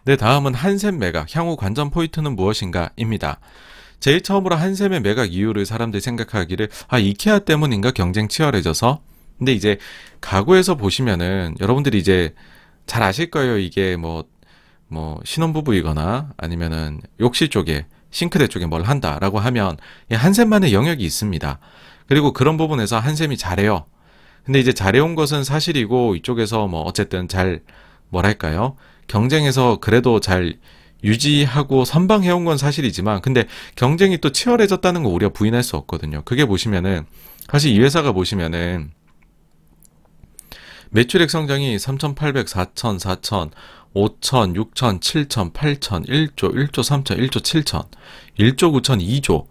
네, 다음은 한샘 매각, 향후 관전 포인트는 무엇인가? 입니다. 제일 처음으로 한샘의 매각 이유를 사람들이 생각하기를, 이케아 때문인가 경쟁 치열해져서? 근데 이제 가구에서 보시면은 여러분들이 이제 잘 아실 거예요. 이게 신혼부부이거나 아니면은 욕실 쪽에, 싱크대 쪽에 뭘 한다라고 하면 한샘만의 영역이 있습니다. 그리고 그런 부분에서 한샘이 잘해요. 근데 이제 잘해온 것은 사실이고, 이쪽에서 어쨌든 잘, 뭐랄까요? 경쟁에서 그래도 잘 유지하고 선방해온 건 사실이지만, 근데 경쟁이 또 치열해졌다는 거 우리가 부인할 수 없거든요. 그게 보시면은, 사실 이 회사가 보시면은, 매출액 성장이 3,800, 4,000, 4,000, 5,000, 6,000, 7,000, 8,000, 1조, 1조 3,000, 1조 7,000, 1조 9,000, 2조,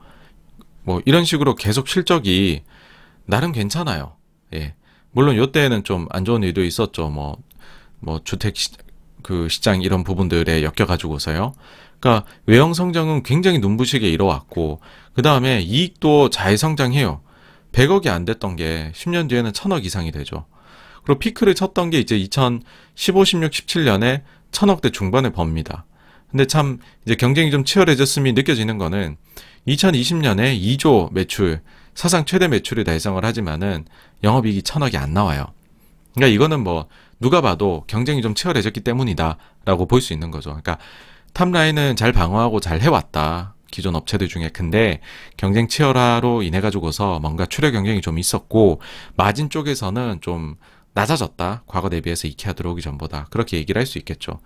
이런 식으로 계속 실적이 나름 괜찮아요. 예. 물론 요때는 좀 안 좋은 일도 있었죠. 주택 시장 이런 부분들에 엮여가지고서요. 그러니까 외형 성장은 굉장히 눈부시게 이뤄왔고, 그 다음에 이익도 잘 성장해요. 100억이 안 됐던 게 10년 뒤에는 1000억 이상이 되죠. 그리고 피크를 쳤던 게 이제 2015, 16, 17년에 1000억대 중반을 법니다. 근데 참 이제 경쟁이 좀 치열해졌음이 느껴지는 거는 2020년에 2조 매출, 사상 최대 매출을 달성을 하지만은 영업이익이 1000억이 안 나와요. 그러니까 이거는 누가 봐도 경쟁이 좀 치열해졌기 때문이다라고 볼 수 있는 거죠. 그러니까 탑라인은 잘 방어하고 잘 해왔다. 기존 업체들 중에. 근데 경쟁 치열화로 인해 가지고서 뭔가 추려 경쟁이 좀 있었고, 마진 쪽에서는 좀 낮아졌다. 과거 대비해서 이케아 들어오기 전보다. 그렇게 얘기를 할 수 있겠죠.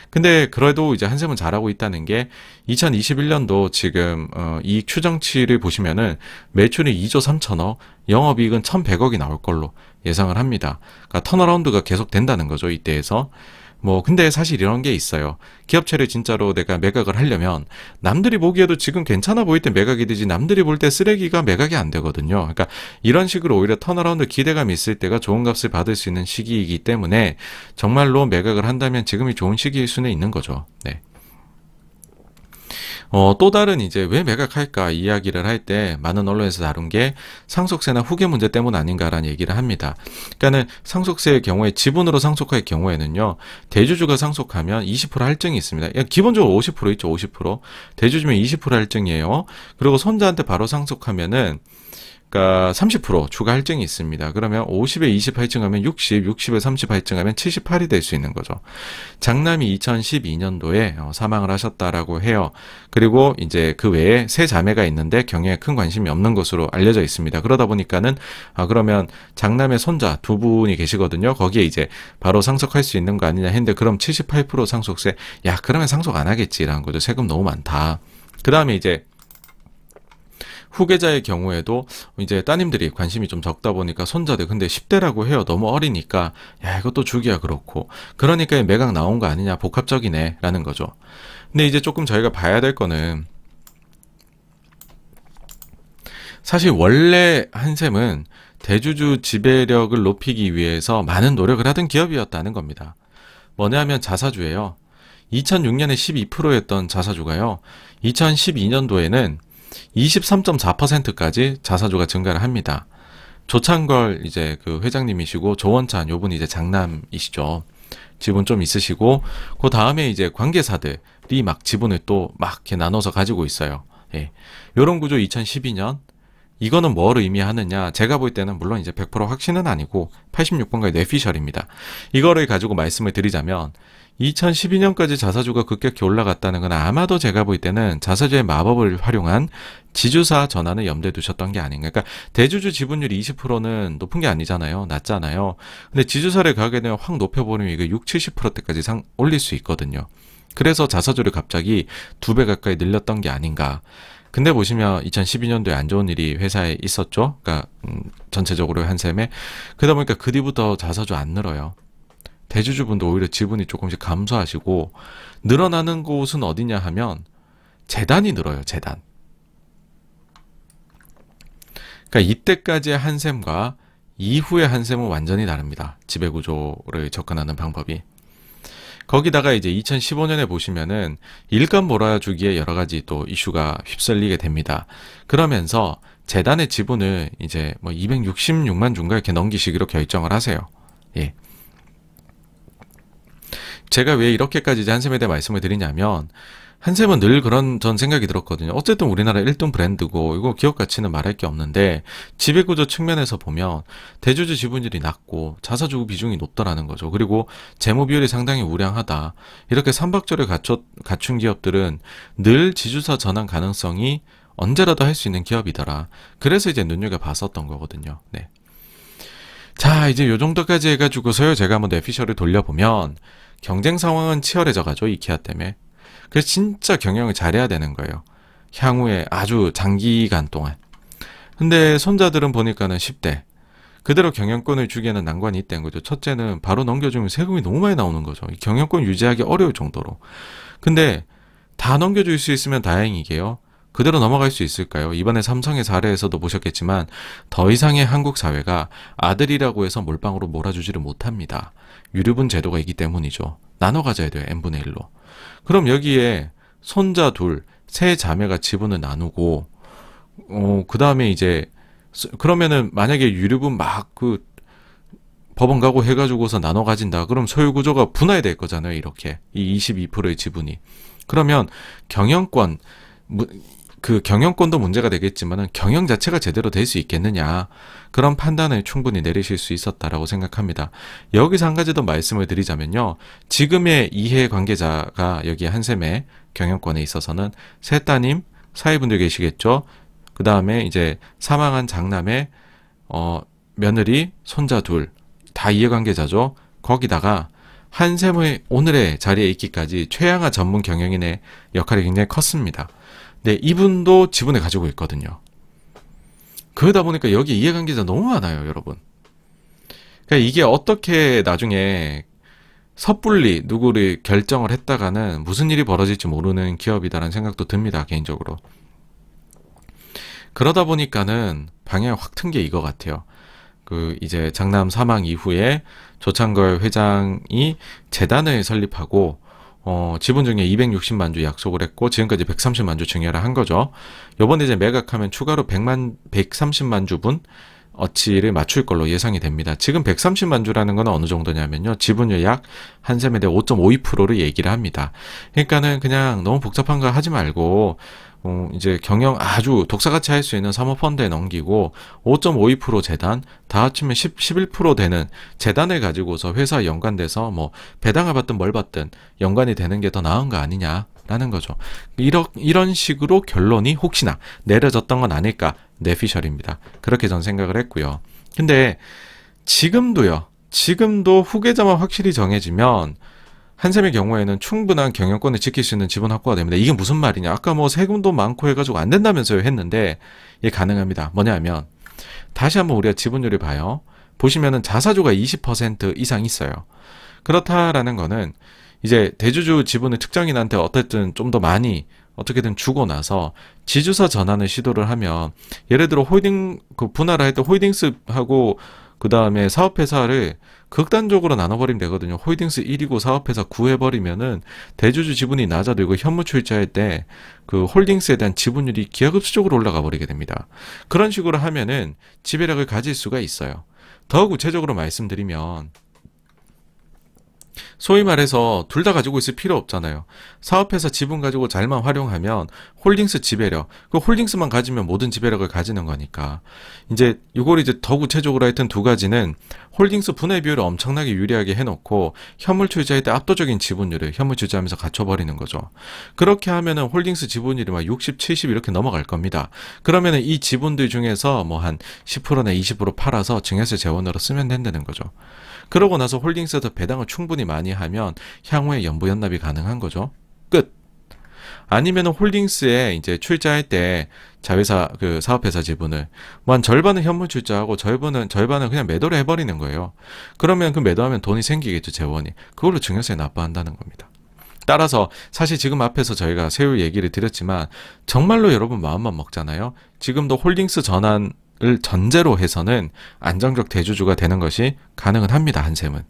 근데 그래도 이제 한샘은 잘하고 있다는 게 2021년도 지금 이익 추정치를 보시면은 매출이 2조 3천억, 영업이익은 1,100억이 나올 걸로 예상을 합니다. 그러니까 턴어라운드가 계속 된다는 거죠. 이때에서. 근데 사실 이런 게 있어요. 기업체를 진짜로 내가 매각을 하려면 남들이 보기에도 지금 괜찮아 보일 때 매각이 되지, 남들이 볼 때 쓰레기가 매각이 안 되거든요. 그러니까 이런 식으로 오히려 턴어라운드 기대감이 있을 때가 좋은 값을 받을 수 있는 시기이기 때문에 정말로 매각을 한다면 지금이 좋은 시기일 수는 있는 거죠. 네. 또 다른 이제 왜 매각할까 이야기를 할 때 많은 언론에서 다룬 게 상속세나 후계 문제 때문 아닌가라는 얘기를 합니다. 그러니까는 상속세의 경우에 지분으로 상속할 경우에는요, 대주주가 상속하면 20% 할증이 있습니다. 기본적으로 50% 있죠, 50%. 대주주면 20% 할증이에요. 그리고 손자한테 바로 상속하면은 그러니까 30% 추가 할증이 있습니다. 그러면 50에 20 할증하면 60, 60에 30 할증하면 78이 될 수 있는 거죠. 장남이 2012년도에 사망을 하셨다라고 해요. 그리고 이제 그 외에 세 자매가 있는데 경영에 큰 관심이 없는 것으로 알려져 있습니다. 그러다 보니까는 그러면 장남의 손자 두 분이 계시거든요. 거기에 이제 바로 상속할 수 있는 거 아니냐 했는데, 그럼 78% 상속세, 그러면 상속 안 하겠지라는 거죠. 세금 너무 많다. 그 다음에 이제 후계자의 경우에도 이제 따님들이 관심이 좀 적다 보니까 손자들, 근데 10대라고 해요. 너무 어리니까 이것도 주기야 그렇고, 그러니까 매각 나온 거 아니냐, 복합적이네 라는 거죠. 근데 이제 조금 저희가 봐야 될 거는, 사실 원래 한샘은 대주주 지배력을 높이기 위해서 많은 노력을 하던 기업이었다는 겁니다. 뭐냐면 자사주예요. 2006년에 12%였던 자사주가요, 2012년도에는 23.4%까지 자사주가 증가를 합니다. 조창걸 이제 그 회장님이시고, 조원찬 요분이 이제 장남이시죠. 지분 좀 있으시고, 그 다음에 이제 관계사들이 막 지분을 또 막 이렇게 나눠서 가지고 있어요. 예. 요런 구조 2012년. 이거는 뭘 의미하느냐? 제가 볼 때는 물론 이제 100% 확신은 아니고 86번가의 뇌피셜입니다. 이거를 가지고 말씀을 드리자면 2012년까지 자사주가 급격히 올라갔다는 건 아마도 제가 볼 때는 자사주의 마법을 활용한 지주사 전환을 염두에 두셨던 게 아닌가. 그러니까 대주주 지분율이 20%는 높은 게 아니잖아요. 낮잖아요. 근데 지주사를 가게 되면 확 높여버리면 이거 6, 70%대까지 올릴 수 있거든요. 그래서 자사주를 갑자기 2배 가까이 늘렸던 게 아닌가. 근데 보시면 2012년도에 안 좋은 일이 회사에 있었죠. 그러니까 전체적으로 한샘에. 그러다 보니까 그 뒤부터 자사주 안 늘어요. 대주주분도 오히려 지분이 조금씩 감소하시고, 늘어나는 곳은 어디냐 하면 재단이 늘어요. 재단. 그러니까 이때까지의 한샘과 이후의 한샘은 완전히 다릅니다. 지배구조를 접근하는 방법이. 거기다가 이제 2015년에 보시면은 일감 몰아주기에 여러 가지 또 이슈가 휩쓸리게 됩니다. 그러면서 재단의 지분을 이제 266만 주인가 이렇게 넘기시기로 결정을 하세요. 예. 제가 왜 이렇게까지 이제 한샘에 대해 말씀을 드리냐면, 한샘은 늘 그런 전 생각이 들었거든요. 어쨌든 우리나라 1등 브랜드고 이거 기업 가치는 말할 게 없는데 지배구조 측면에서 보면 대주주 지분율이 낮고 자사주 비중이 높다라는 거죠. 그리고 재무 비율이 상당히 우량하다. 이렇게 삼박조를 갖춘 기업들은 늘 지주사 전환 가능성이 언제라도 할 수 있는 기업이더라. 그래서 이제 눈여겨봤었던 거거든요. 네. 자, 이제 요 정도까지 해가지고서요, 제가 한번 뇌피셜을 돌려보면 경쟁 상황은 치열해져 가죠, 이케아 때문에. 그래서 진짜 경영을 잘해야 되는 거예요. 향후에 아주 장기간 동안. 근데 손자들은 보니까는 10대. 그대로 경영권을 주기에는 난관이 있다는 거죠. 첫째는 바로 넘겨주면 세금이 너무 많이 나오는 거죠. 이 경영권 유지하기 어려울 정도로. 근데 다 넘겨줄 수 있으면 다행이게요. 그대로 넘어갈 수 있을까요? 이번에 삼성의 사례에서도 보셨겠지만 더 이상의 한국 사회가 아들이라고 해서 몰빵으로 몰아주지를 못합니다. 유류분 제도가 있기 때문이죠. 나눠 가져야 돼요. n분의 1로. 그럼 여기에 손자 둘, 세 자매가 지분을 나누고 그 다음에 이제 그러면은 만약에 유류분 막 법원 가고 해가지고서 나눠 가진다. 그럼 소유 구조가 분할이 될 거잖아요. 이렇게 이 22%의 지분이. 그러면 경영권 경영권도 문제가 되겠지만은 경영 자체가 제대로 될 수 있겠느냐, 그런 판단을 충분히 내리실 수 있었다라고 생각합니다. 여기서 한 가지 더 말씀을 드리자면요, 지금의 이해 관계자가 여기 한샘의 경영권에 있어서는 세 따님 사위분들 계시겠죠. 그 다음에 이제 사망한 장남의 며느리, 손자 둘 다 이해관계자죠. 거기다가 한샘의 오늘의 자리에 있기까지 최양하 전문 경영인의 역할이 굉장히 컸습니다. 네, 이분도 지분을 가지고 있거든요. 그러다 보니까 여기 이해관계자 너무 많아요, 여러분. 그러니까 이게 어떻게 나중에 섣불리 누구를 결정을 했다가는 무슨 일이 벌어질지 모르는 기업이다라는 생각도 듭니다, 개인적으로. 그러다 보니까는 방향이 확 튼 게 이거 같아요. 이제 장남 사망 이후에 조창걸 회장이 재단을 설립하고 지분 중에 260만 주 약속을 했고 지금까지 130만 주 증여를 한 거죠. 요번에 이제 매각하면 추가로 130만 주분 어치를 맞출 걸로 예상이 됩니다. 지금 130만 주라는 건 어느 정도냐면요, 지분율 약 한샘에 대해 5.52%를 얘기를 합니다. 그러니까는 그냥 너무 복잡한 거 하지 말고 이제 경영 아주 독사같이 할 수 있는 사모펀드에 넘기고 5.52% 재단 다 합치면 11% 되는 재단을 가지고서 회사에 연관돼서 뭐 배당을 받든 뭘 받든 연관이 되는 게 더 나은 거 아니냐라는 거죠. 이런 식으로 결론이 혹시나 내려졌던 건 아닐까, 뇌피셜입니다. 그렇게 전 생각을 했고요. 근데 지금도 후계자만 확실히 정해지면 한샘의 경우에는 충분한 경영권을 지킬 수 있는 지분 확보가 됩니다. 이게 무슨 말이냐? 아까 뭐 세금도 많고 해가지고 안 된다면서요 했는데, 이게 가능합니다. 뭐냐 하면 다시 한번 우리가 지분율을 봐요. 보시면은 자사주가 20% 이상 있어요. 그렇다라는 거는 이제 대주주 지분을 특정인한테 어쨌든 좀 더 많이 어떻게든 주고 나서 지주사 전환을 시도를 하면, 예를 들어 분할을 할 때 홀딩스하고 그 다음에 사업회사를 극단적으로 나눠버리면 되거든요. 홀딩스 1이고 사업회사 9 해버리면은 대주주 지분이 낮아도 이거 현무 출자할 때 홀딩스에 대한 지분율이 기하급수적으로 올라가 버리게 됩니다. 그런 식으로 하면은 지배력을 가질 수가 있어요. 더 구체적으로 말씀드리면, 소위 말해서 둘 다 가지고 있을 필요 없잖아요. 사업회사 지분 가지고 잘만 활용하면 홀딩스 지배력, 홀딩스만 가지면 모든 지배력을 가지는 거니까. 이제 이걸 이제 더 구체적으로 하여튼 두 가지는 홀딩스 분할 비율을 엄청나게 유리하게 해놓고 현물 출자할 때 압도적인 지분율을 현물 출자하면서 갖춰버리는 거죠. 그렇게 하면은 홀딩스 지분율이 막 60, 70 이렇게 넘어갈 겁니다. 그러면은 이 지분들 중에서 뭐 한 10%나 20% 팔아서 증여세 재원으로 쓰면 된다는 거죠. 그러고 나서 홀딩스에서 배당을 충분히 많이 하면 향후에 연부 연납이 가능한 거죠. 끝. 아니면 홀딩스에 이제 출자할 때 자회사 사업회사 지분을 뭐 한 절반은 현물 출자하고 절반은 그냥 매도를 해버리는 거예요. 그러면 매도하면 돈이 생기겠죠, 재원이. 그걸로 증여세 납부한다는 겁니다. 따라서 사실 지금 앞에서 저희가 세율 얘기를 드렸지만 정말로 여러분 마음만 먹잖아요. 지금도 홀딩스 전환을 전제로 해서는 안정적 대주주가 되는 것이 가능은 합니다, 한샘은.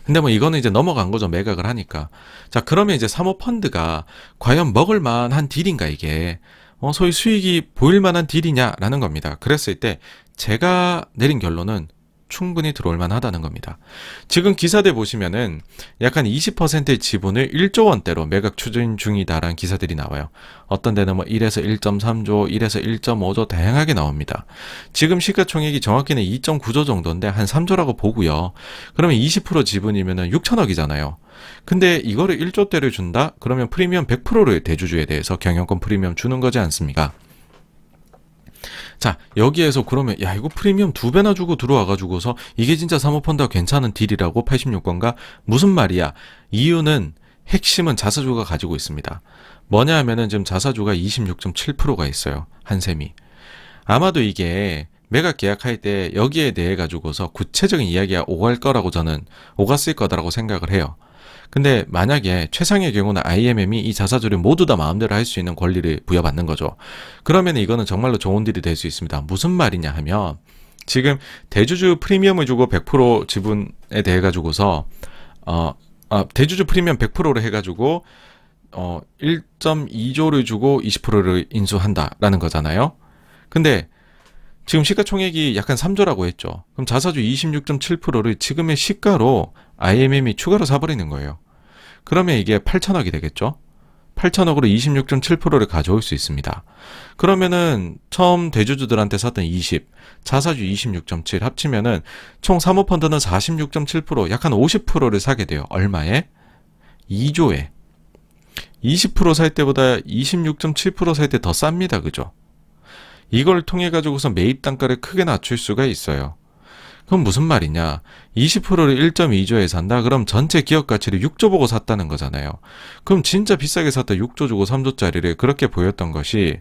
근데 뭐 이거는 이제 넘어간 거죠, 매각을 하니까. 자, 그러면 이제 사모펀드가 과연 먹을 만한 딜인가, 이게. 소위 수익이 보일 만한 딜이냐라는 겁니다. 그랬을 때 제가 내린 결론은 충분히 들어올 만하다는 겁니다. 지금 기사들 보시면은 약간 20%의 지분을 1조 원대로 매각 추진 중이다라는 기사들이 나와요. 어떤 데는 뭐 1에서 1.3조, 1에서 1.5조 다양하게 나옵니다. 지금 시가총액이 정확히는 2.9조 정도인데 한 3조라고 보고요. 그러면 20% 지분이면은 6천억이잖아요. 근데 이거를 1조대를 준다? 그러면 프리미엄 100%를 대주주에 대해서 경영권 프리미엄 주는 거지 않습니까? 자, 여기에서 그러면 야 이거 프리미엄 2배나 주고 들어와가지고서 이게 진짜 사모펀드가 괜찮은 딜이라고 86권가? 무슨 말이야? 이유는 핵심은 자사주가 가지고 있습니다. 뭐냐 하면은 지금 자사주가 26.7%가 있어요. 한샘이. 아마도 이게 매각 계약할 때 여기에 대해 가지고서 구체적인 이야기가 오갈 거라고 저는 오갔을 거다라고 생각을 해요. 근데 만약에 최상의 경우는 IMM이 이 자사주를 모두 다 마음대로 할 수 있는 권리를 부여받는 거죠. 그러면 이거는 정말로 좋은 딜이 될 수 있습니다. 무슨 말이냐 하면 지금 대주주 프리미엄을 주고 100% 지분에 대해 가지고서 대주주 프리미엄 100%를 해가지고 1.2조를 주고 20%를 인수한다라는 거잖아요. 근데 지금 시가총액이 약간 3조라고 했죠. 그럼 자사주 26.7%를 지금의 시가로 IMM이 추가로 사버리는 거예요. 그러면 이게 8천억이 되겠죠. 8천억으로 26.7%를 가져올 수 있습니다. 그러면은 처음 대주주들한테 샀던 20, 자사주 26.7 합치면은 총 사모펀드는 46.7%, 약한 50%를 사게 돼요. 얼마에? 2조에. 20% 살 때보다 26.7% 살 때 더 쌉니다. 그죠? 이걸 통해 가지고서 매입 단가를 크게 낮출 수가 있어요. 그럼 무슨 말이냐? 20%를 1.2조에 산다? 그럼 전체 기업 가치를 6조 보고 샀다는 거잖아요. 그럼 진짜 비싸게 샀다 6조 주고 3조짜리를 그렇게 보였던 것이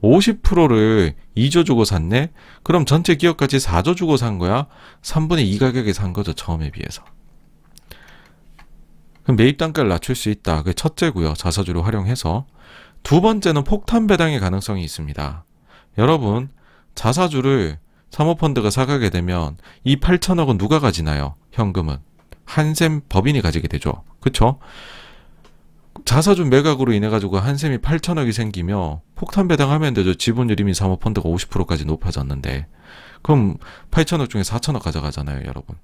50%를 2조 주고 샀네? 그럼 전체 기업 가치 4조 주고 산 거야? 3분의 2 가격에 산 거죠. 처음에 비해서. 그럼 매입 단가를 낮출 수 있다. 그게 첫째고요. 자사주를 활용해서. 두 번째는 폭탄 배당의 가능성이 있습니다. 여러분, 자사주를 사모펀드가 사가게 되면 이 8천억은 누가 가지나요? 현금은. 한샘 법인이 가지게 되죠. 그쵸? 자사주 매각으로 인해가지고 한샘이 8천억이 생기며 폭탄 배당하면 되죠. 지분율 이미 사모펀드가 50%까지 높아졌는데. 그럼 8천억 중에 4천억 가져가잖아요, 여러분.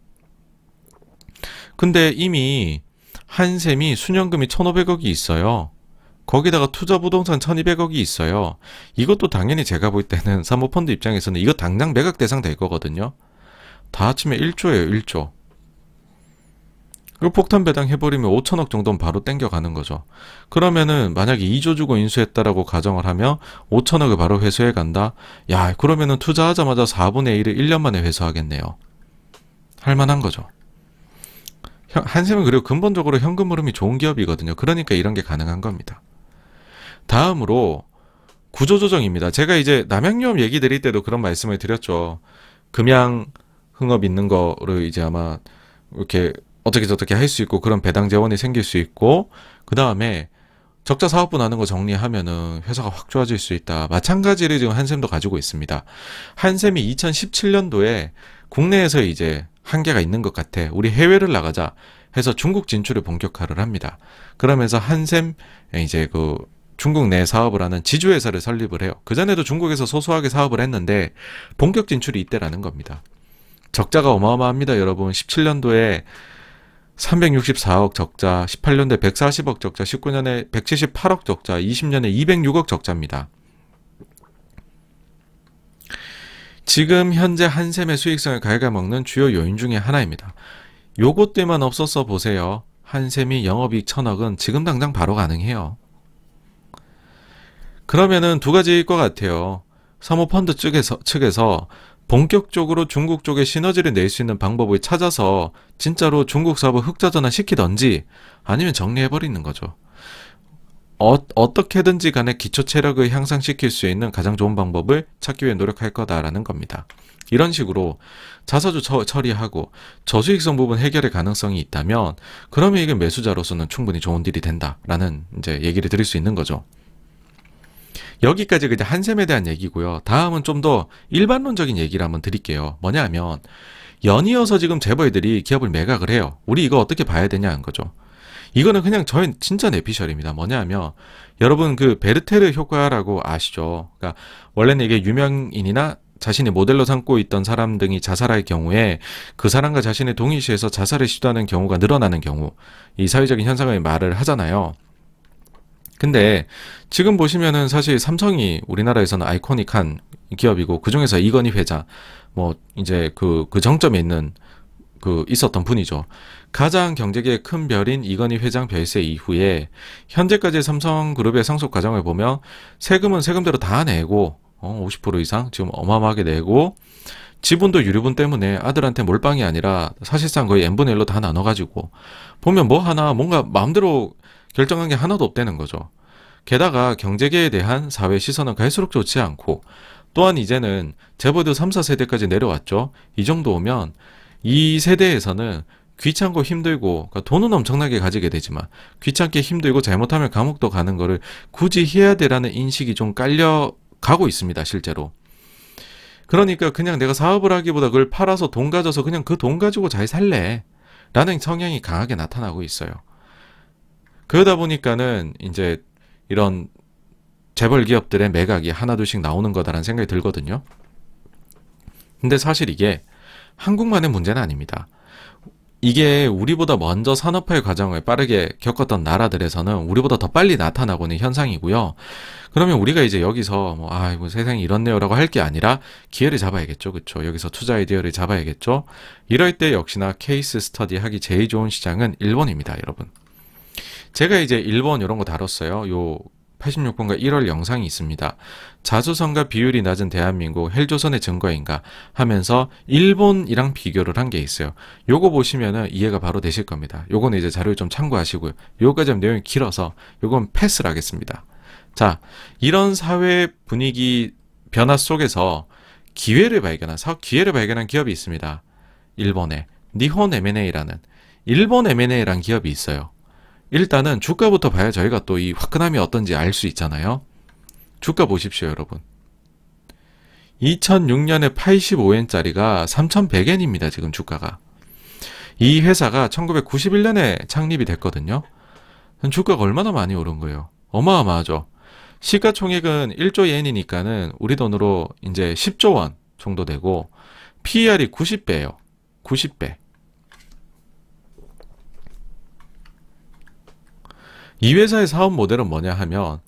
근데 이미 한샘이 순연금이 1,500억이 있어요. 거기다가 투자부동산 1,200억이 있어요. 이것도 당연히 제가 볼 때는 사모펀드 입장에서는 이거 당장 매각 대상 될 거거든요. 다 합치면 1조예요. 1조. 그리고 폭탄 배당 해버리면 5천억 정도는 바로 땡겨가는 거죠. 그러면은 만약에 2조 주고 인수했다라고 가정을 하면 5천억을 바로 회수해 간다? 야, 그러면은 투자하자마자 4분의 1을 1년 만에 회수하겠네요. 할만한 거죠. 한샘은 그리고 근본적으로 현금 흐름이 좋은 기업이거든요. 그러니까 이런 게 가능한 겁니다. 다음으로 구조조정입니다. 제가 이제 남양유업 얘기 드릴 때도 그런 말씀을 드렸죠. 금양 흥업 있는 거를 이제 아마 이렇게 어떻게 저렇게 할 수 있고 그런 배당 재원이 생길 수 있고 그 다음에 적자 사업부 나는 거 정리하면은 회사가 확 좋아질 수 있다. 마찬가지를 지금 한샘도 가지고 있습니다. 한샘이 2017년도에 국내에서 이제 한계가 있는 것 같아. 우리 해외를 나가자 해서 중국 진출을 본격화를 합니다. 그러면서 한샘 이제 그 중국 내 사업을 하는 지주회사를 설립을 해요. 그전에도 중국에서 소소하게 사업을 했는데 본격 진출이 이때라는 겁니다. 적자가 어마어마합니다. 여러분 17년도에 364억 적자, 18년도에 140억 적자, 19년에 178억 적자, 20년에 206억 적자입니다. 지금 현재 한샘의 수익성을 갉아먹는 주요 요인 중에 하나입니다. 요것들만 없었어 보세요. 한샘이 영업이익 1,000억은 지금 당장 바로 가능해요. 그러면은 두 가지일 것 같아요. 사모펀드 측에서 본격적으로 중국 쪽에 시너지를 낼 수 있는 방법을 찾아서 진짜로 중국 사업을 흑자전환 시키던지 아니면 정리해버리는 거죠. 어떻게든지 간에 기초 체력을 향상시킬 수 있는 가장 좋은 방법을 찾기 위해 노력할 거다라는 겁니다. 이런 식으로 자사주 처리하고 저수익성 부분 해결의 가능성이 있다면 그러면 이게 매수자로서는 충분히 좋은 딜이 된다라는 이제 얘기를 드릴 수 있는 거죠. 여기까지 그냥 한샘에 대한 얘기고요. 다음은 좀 더 일반론적인 얘기를 한번 드릴게요. 뭐냐 하면 연이어서 지금 재벌들이 기업을 매각을 해요. 우리 이거 어떻게 봐야 되냐는 거죠. 이거는 그냥 저희 진짜 내피셜입니다. 뭐냐 하면 여러분 그 베르테르 효과라고 아시죠? 그러니까 원래는 이게 유명인이나 자신이 모델로 삼고 있던 사람 등이 자살할 경우에 그 사람과 자신의 동일시해서 자살을 시도하는 경우가 늘어나는 경우, 이 사회적인 현상을 말을 하잖아요. 근데 지금 보시면은 사실 삼성이 우리나라에서는 아이코닉한 기업이고, 그 중에서 이건희 회장, 뭐 이제 그 정점에 있는 있었던 분이죠. 가장 경제계의 큰 별인 이건희 회장 별세 이후에 현재까지 삼성그룹의 상속 과정을 보면 세금은 세금대로 다 내고 50% 이상 지금 어마어마하게 내고, 지분도 유류분 때문에 아들한테 몰빵이 아니라 사실상 거의 n분의 1로 다 나눠가지고 보면 뭐 하나 뭔가 마음대로 결정한 게 하나도 없다는 거죠. 게다가 경제계에 대한 사회 시선은 갈수록 좋지 않고, 또한 이제는 재벌도 3, 4세대까지 내려왔죠. 이 정도 오면 이 세대에서는 귀찮고 힘들고, 그러니까 돈은 엄청나게 가지게 되지만 귀찮게 힘들고 잘못하면 감옥도 가는 거를 굳이 해야 되라는 인식이 좀 깔려가고 있습니다, 실제로. 그러니까 그냥 내가 사업을 하기보다 그걸 팔아서 돈 가져서 그냥 그 돈 가지고 잘 살래 라는 성향이 강하게 나타나고 있어요. 그러다 보니까는 이제 이런 재벌 기업들의 매각이 하나둘씩 나오는 거다라는 생각이 들거든요. 근데 사실 이게 한국만의 문제는 아닙니다. 이게 우리보다 먼저 산업화의 과정을 빠르게 겪었던 나라들에서는 우리보다 더 빨리 나타나고 있는 현상이고요. 그러면 우리가 이제 여기서 아이고 세상이 이렇네요라고 할 게 아니라 기회를 잡아야겠죠. 그렇죠? 여기서 투자 아이디어를 잡아야겠죠. 이럴 때 역시나 케이스 스터디 하기 제일 좋은 시장은 일본입니다, 여러분. 제가 이제 일본 이런 거 다뤘어요. 요 86번가 1월 영상이 있습니다. 자수성가 비율이 낮은 대한민국 헬조선의 증거인가 하면서 일본이랑 비교를 한 게 있어요. 요거 보시면은 이해가 바로 되실 겁니다. 요거는 이제 자료를 좀 참고하시고요. 요거까지 하면 내용이 길어서 요건 패스를 하겠습니다. 자, 이런 사회 분위기 변화 속에서 사업 기회를 발견한 기업이 있습니다. 일본에 니혼 M&A라는 일본 M&A라는 기업이 있어요. 일단은 주가부터 봐야 저희가 또 이 화끈함이 어떤지 알 수 있잖아요. 주가 보십시오, 여러분. 2006년에 85엔짜리가 3,100엔입니다, 지금 주가가. 이 회사가 1991년에 창립이 됐거든요. 주가가 얼마나 많이 오른 거예요. 어마어마하죠. 시가총액은 1조 엔이니까는 우리 돈으로 이제 10조 원 정도 되고, PER이 90배예요. 90배. 이 회사의 사업 모델은 뭐냐 하면,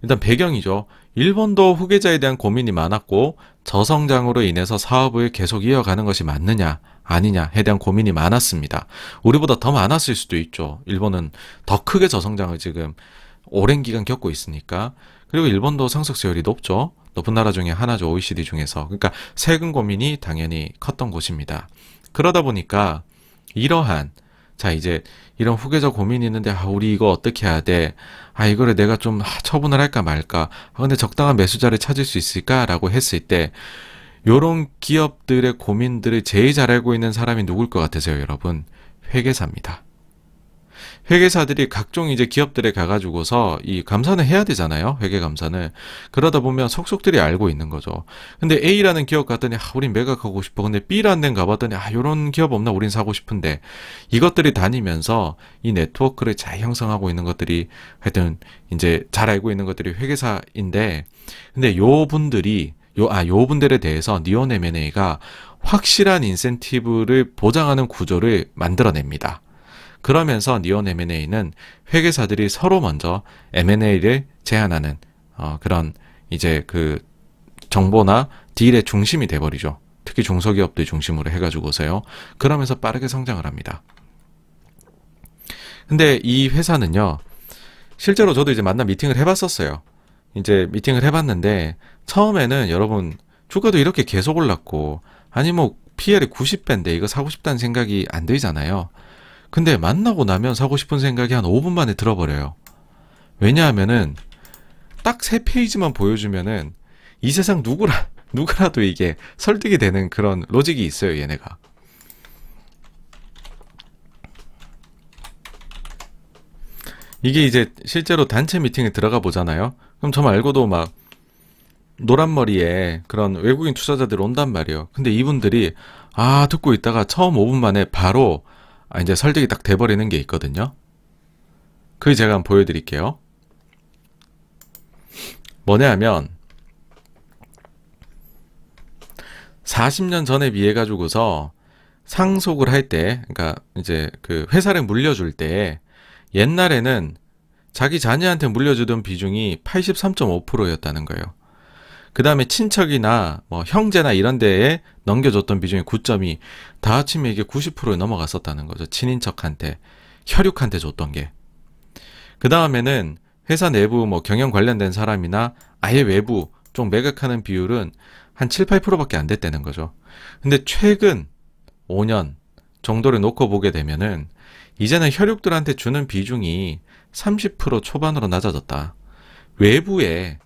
일단 배경이죠. 일본도 후계자에 대한 고민이 많았고 저성장으로 인해서 사업을 계속 이어가는 것이 맞느냐 아니냐에 대한 고민이 많았습니다. 우리보다 더 많았을 수도 있죠. 일본은 더 크게 저성장을 지금 오랜 기간 겪고 있으니까. 그리고 일본도 상속세율이 높죠. 높은 나라 중에 하나죠. OECD 중에서. 그러니까 세금 고민이 당연히 컸던 곳입니다. 그러다 보니까 이러한 이제 이런 후계자 고민이 있는데 우리 이거 어떻게 해야 돼? 이거를 내가 좀 처분을 할까 말까? 근데 적당한 매수자를 찾을 수 있을까라고 했을 때 요런 기업들의 고민들을 제일 잘 알고 있는 사람이 누굴 것 같으세요, 여러분? 회계사입니다. 회계사들이 각종 이제 기업들에 가가지고서 이 감사는 해야 되잖아요. 회계 감사는. 그러다 보면 속속들이 알고 있는 거죠. 근데 A라는 기업 갔더니 우린 매각하고 싶어. 근데 B라는 데는 가봤더니 요런 기업 없나 우린 사고 싶은데, 이것들이 다니면서 이 네트워크를 잘 형성하고 있는 것들이 하여튼 이제 잘 알고 있는 것들이 회계사인데, 근데 요 분들에 대해서 니온 M&A가 확실한 인센티브를 보장하는 구조를 만들어냅니다. 그러면서 니온 M&A는 회계사들이 서로 먼저 M&A를 제안하는 그런 이제 그 정보나 딜의 중심이 돼버리죠. 특히 중소기업들 중심으로 해가지고서요. 그러면서 빠르게 성장을 합니다. 근데 이 회사는요, 실제로 저도 이제 만나 미팅을 해봤었어요. 이제 미팅을 해봤는데 처음에는 여러분 주가도 이렇게 계속 올랐고 아니 뭐 PR이 90배인데 이거 사고 싶다는 생각이 안 들잖아요. 근데 만나고 나면 사고 싶은 생각이 한 5분 만에 들어버려요. 왜냐하면은 딱 3페이지만 보여주면은 이 세상 누구라도 이게 설득이 되는 그런 로직이 있어요, 얘네가. 이게 이제 실제로 단체 미팅에 들어가 보잖아요. 그럼 저 말고도 막 노란 머리에 그런 외국인 투자자들 온단 말이에요. 근데 이분들이 듣고 있다가 처음 5분 만에 바로 이제 설득이 딱 돼버리는 게 있거든요. 그게 제가 한번 보여드릴게요. 뭐냐 하면 40년 전에 비해 가지고서 상속을 할 때, 그러니까 이제 그 회사를 물려줄 때 옛날에는 자기 자녀한테 물려주던 비중이 83.5%였다는 거예요. 그 다음에 친척이나 뭐 형제나 이런 데에 넘겨줬던 비중이 9.2, 다 합치면 이게 90%에 넘어갔었다는 거죠. 친인척한테, 혈육한테 줬던 게. 그 다음에는 회사 내부 뭐 경영 관련된 사람이나 아예 외부 쪽 매각하는 비율은 한 7, 8%밖에 안 됐다는 거죠. 근데 최근 5년 정도를 놓고 보게 되면은 이제는 혈육들한테 주는 비중이 30% 초반으로 낮아졌다. 외부에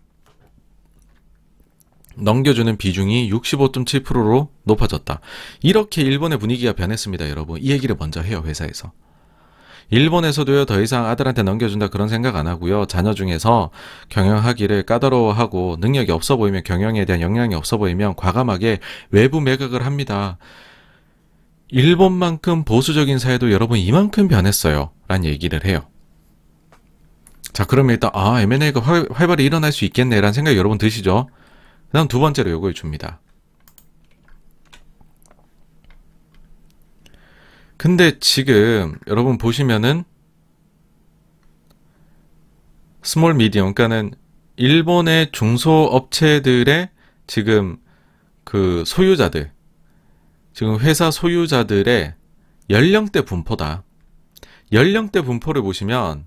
넘겨주는 비중이 65.7%로 높아졌다. 이렇게 일본의 분위기가 변했습니다, 여러분. 이 얘기를 먼저 해요, 회사에서. 일본에서도요, 더 이상 아들한테 넘겨준다 그런 생각 안 하고요. 자녀 중에서 경영하기를 까다로워하고 능력이 없어 보이면, 경영에 대한 역량이 없어 보이면 과감하게 외부 매각을 합니다. 일본만큼 보수적인 사회도 여러분 이만큼 변했어요, 라는 얘기를 해요. 자, 그러면 일단 M&A가 활발히 일어날 수 있겠네 라는 생각이 여러분 드시죠? 그 다음 두 번째로 요걸 줍니다. 근데 지금 여러분 보시면은 스몰 미디엄, 그러니까는 일본의 중소업체들의 지금 그 소유자들, 지금 회사 소유자들의 연령대 분포다. 연령대 분포를 보시면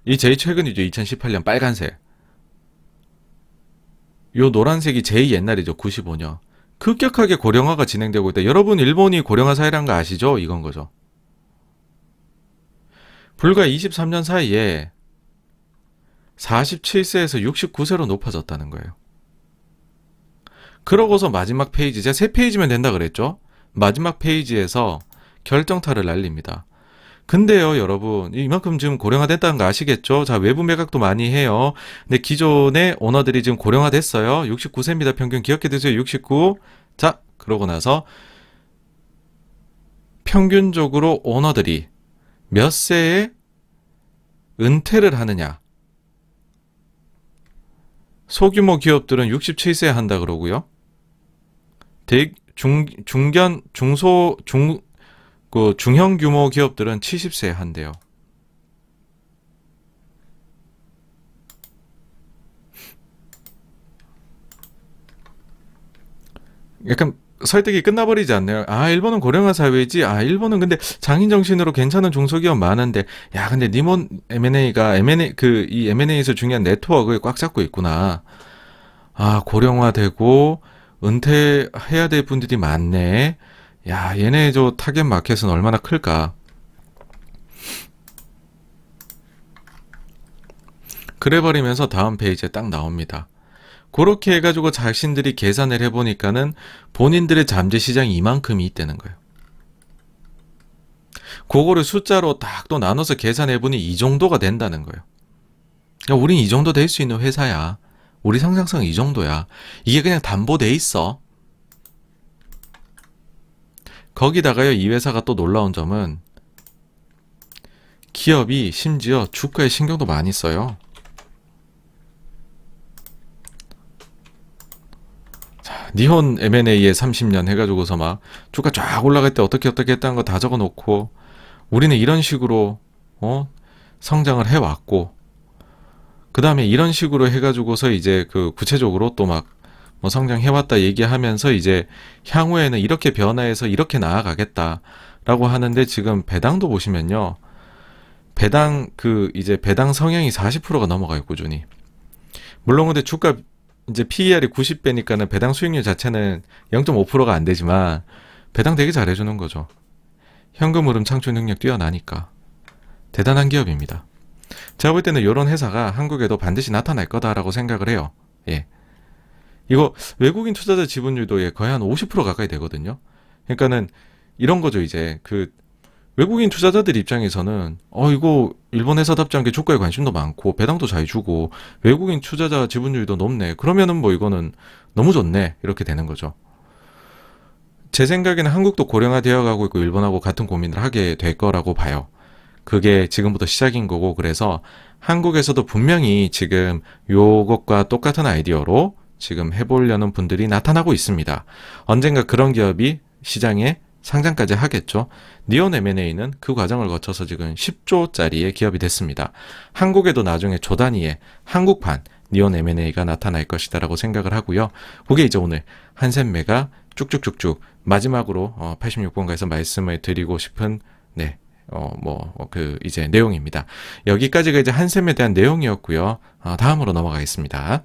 이 제일 최근이죠. 2018년 빨간색. 요 노란색이 제일 옛날이죠. 95년. 급격하게 고령화가 진행되고 있다. 여러분 일본이 고령화 사회란 거 아시죠? 이건 거죠. 불과 23년 사이에 47세에서 69세로 높아졌다는 거예요. 그러고서 마지막 페이지, 제가 3페이지면 된다 그랬죠? 마지막 페이지에서 결정타를 날립니다. 근데요, 여러분, 이만큼 지금 고령화됐다는 거 아시겠죠? 자, 외부 매각도 많이 해요. 근데 기존의 오너들이 지금 고령화됐어요. 69세입니다. 평균 기억해 두세요. 69. 자, 그러고 나서 평균적으로 오너들이 몇 세에 은퇴를 하느냐. 소규모 기업들은 67세에 한다 그러고요. 중형 규모 기업들은 70세에 한대요. 약간 설득이 끝나버리지 않나요? 일본은 고령화 사회지. 일본은 근데 장인 정신으로 괜찮은 중소기업 많은데, 야, 근데 니몬 M&A가 이 M&A에서 중요한 네트워크를 꽉 잡고 있구나. 고령화되고 은퇴해야 될 분들이 많네. 야, 얘네 저 타겟 마켓은 얼마나 클까? 그래버리면서 다음 페이지에 딱 나옵니다. 그렇게 해가지고 자신들이 계산을 해보니까는 본인들의 잠재 시장이 이만큼이 있다는 거예요. 그거를 숫자로 딱 또 나눠서 계산해보니 이 정도가 된다는 거예요. 야, 우린 이 정도 될 수 있는 회사야. 우리 성장성 이 정도야. 이게 그냥 담보돼 있어. 거기다가요, 이 회사가 또 놀라운 점은 기업이 심지어 주가에 신경도 많이 써요. 자, 니혼 M&A에 30년 해가지고서 막 주가 쫙 올라갈 때 어떻게 했다는 거 다 적어놓고, 우리는 이런 식으로 성장을 해왔고, 그 다음에 이런 식으로 해가지고서 이제 그 구체적으로 또 막 뭐 성장해왔다 얘기하면서 이제 향후에는 이렇게 변화해서 이렇게 나아가겠다라고 하는데, 지금 배당도 보시면요, 배당 성향이 40%가 넘어가요, 꾸준히. 물론 근데 주가 이제 PER이 90배니까는 배당 수익률 자체는 0.5%가 안 되지만 배당 되게 잘해주는 거죠. 현금 흐름 창출 능력 뛰어나니까 대단한 기업입니다. 제가 볼 때는 이런 회사가 한국에도 반드시 나타날 거다라고 생각을 해요. 예. 이거 외국인 투자자 지분율도 거의 한 50% 가까이 되거든요. 그러니까는 이런 거죠. 이제 그 외국인 투자자들 입장에서는 이거 일본 회사답지 않게 주가에 관심도 많고 배당도 잘 주고 외국인 투자자 지분율도 높네. 그러면은 뭐 이거는 너무 좋네. 이렇게 되는 거죠. 제 생각에는 한국도 고령화되어 가고 있고 일본하고 같은 고민을 하게 될 거라고 봐요. 그게 지금부터 시작인 거고, 그래서 한국에서도 분명히 지금 요것과 똑같은 아이디어로 지금 해보려는 분들이 나타나고 있습니다. 언젠가 그런 기업이 시장에 상장까지 하겠죠. 니온 M&A는 그 과정을 거쳐서 지금 10조짜리의 기업이 됐습니다. 한국에도 나중에 조 단위의 한국판 니온 M&A가 나타날 것이다 라고 생각을 하고요. 그게 이제 오늘 한샘매가 쭉쭉쭉쭉 마지막으로 86번가에서 말씀을 드리고 싶은 이제 내용입니다. 여기까지가 이제 한샘에 대한 내용이었고요. 다음으로 넘어가겠습니다.